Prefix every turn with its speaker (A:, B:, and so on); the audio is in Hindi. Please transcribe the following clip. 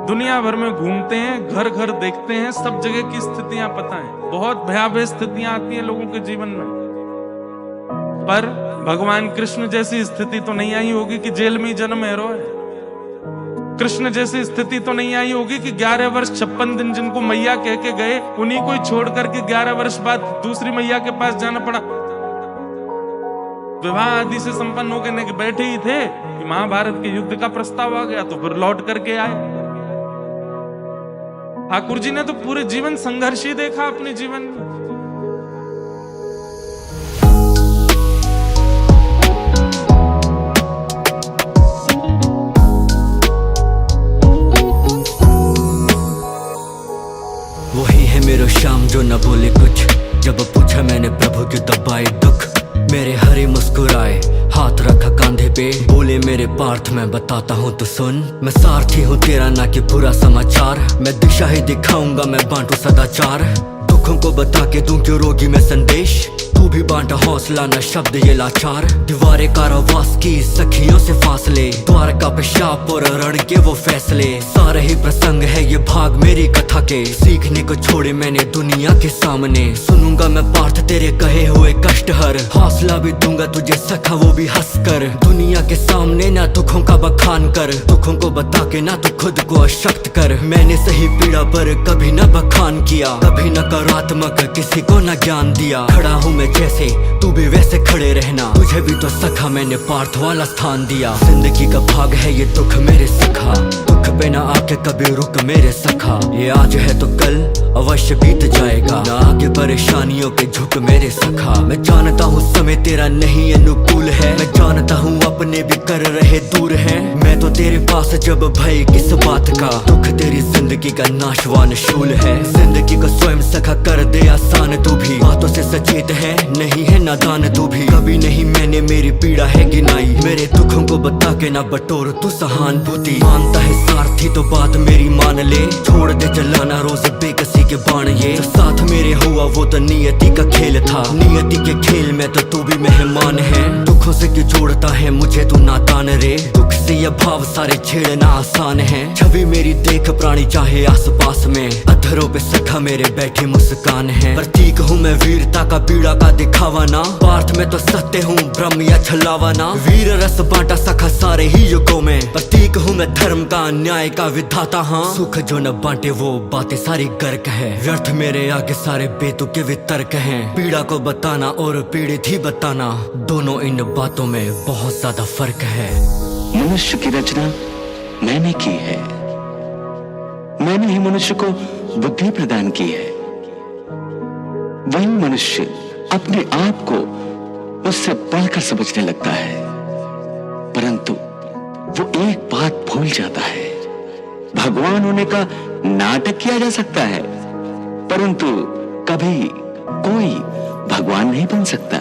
A: दुनिया भर में घूमते हैं, घर घर देखते हैं, सब जगह की स्थितियां पता है। बहुत भयावह स्थितियां आती हैं लोगों के जीवन में, पर भगवान कृष्ण जैसी स्थिति तो नहीं आई होगी कि जेल में ही जन्म है रोए। कृष्ण जैसी स्थिति तो नहीं आई होगी कि 11 वर्ष 56 दिन जिनको मैया कह के गए, उन्हीं को ही छोड़ करके 11 वर्ष बाद दूसरी मैया के पास जाना पड़ा। विवाह आदि से संपन्न होकर बैठे ही थे कि महाभारत के युद्ध का प्रस्ताव आ गया, तो फिर लौट करके आए। ठाकुर जी ने तो पूरे जीवन संघर्ष ही देखा अपने जीवन में।
B: वही है मेरा श्याम जो न बोले कुछ, जब पूछा मैंने प्रभु की दबाए दुख। मेरे हरे मुस्कुराए, हाथ रखा कंधे पे, बोले मेरे पार्थ मैं बताता हूँ तो सुन। मैं सारथी हूँ तेरा ना कि पूरा समाचार, मैं दिशा ही दिखाऊंगा, मैं बांटू सदाचार। दुखों को बता के दूं क्यों रोगी में संदेश, तू भी बांटा हौसला न शब्द ये लाचार। दीवारें कारावास की सखियों से फासले, द्वारका पे शाप और रण के वो फैसले। सारे ही प्रसंग है ये भाग मेरी कथा के, सीखने को छोड़े मैंने दुनिया के सामने। सुनूंगा मैं पार्थ तेरे कहे हुए कष्ट हर, हौसला भी दूंगा तुझे सखा वो भी हंस कर। दुनिया के सामने ना दुखों का बखान कर, दुखों को बता के ना तू खुद को अशक्त कर। मैंने सही पीड़ा पर कभी न बखान किया, कभी नकारात्मक किसी को न ज्ञान दिया। खड़ा हूँ मैं जैसे तू भी वैसे खड़े रहना, तुझे भी तो सखा मैंने पार्थ वाला स्थान दिया। जिंदगी का भाग है ये दुख मेरे सखा, दुख पे ना आके कभी रुक मेरे सखा। ये आज है तो कल अवश्य बीत जाएगा, ना आगे परेशानियों के झुक मेरे सखा। मैं जानता हूँ समय तेरा नहीं अनुकूल है, मैं जानता हूँ अपने भी कर रहे दूर है। मैं तो तेरे पास जब भय किस बात का, दुख तेरी जिंदगी का नाशवान शूल है। जिंदगी को स्वयं सखा कर दे आसान, तू भी बातों से सचेत है नहीं है नादान तू भी। कभी नहीं मैंने मेरी पीड़ा है गिनाई, मेरे दुखों को बता के ना बटोर तू सहानुभूति। मानता है सारथी तो बात मेरी मान ले, छोड़ दे चलाना रोज बेकसी के बाण। ये जो साथ मेरे हुआ वो तो नियति का खेल था, नियति के खेल में तो तू भी मेहमान है। दुखों से क्यों जोड़ता है मुझे तू नादान रे, दुख से ये भाव सारे छेड़ना आसान है। छवि मेरी देख प्राणी चाहे आस पास में, अधरों पे सखा मेरे बैठी मुस्कान है। प्रतीक हूँ मैं वीरता का पीड़ा का दिखावा ना, पार्थ में तो सत्य हूँ ब्रह्म या छलावा ना। वीर रस बांटा सखा सारे ही युगों में, प्रतीक हूँ मैं धर्म का न्याय का विधाता। हाँ सुख जो न बांटे वो बातें सारी गर्क है, व्यर्थ मेरे आगे सारे बेतुके वितर्क हैं। पीड़ा को बताना और पीड़ित ही बताना, दोनों इन बातों में बहुत ज्यादा फर्क है।
C: मनुष्य की रचना मैंने की है, मैंने ही मनुष्य को बुद्धि प्रदान की है। वही मनुष्य अपने आप को उससे बढ़कर समझने लगता है, परंतु वो एक बात भूल जाता है। भगवान होने का नाटक किया जा सकता है, परंतु कभी कोई भगवान नहीं बन सकता।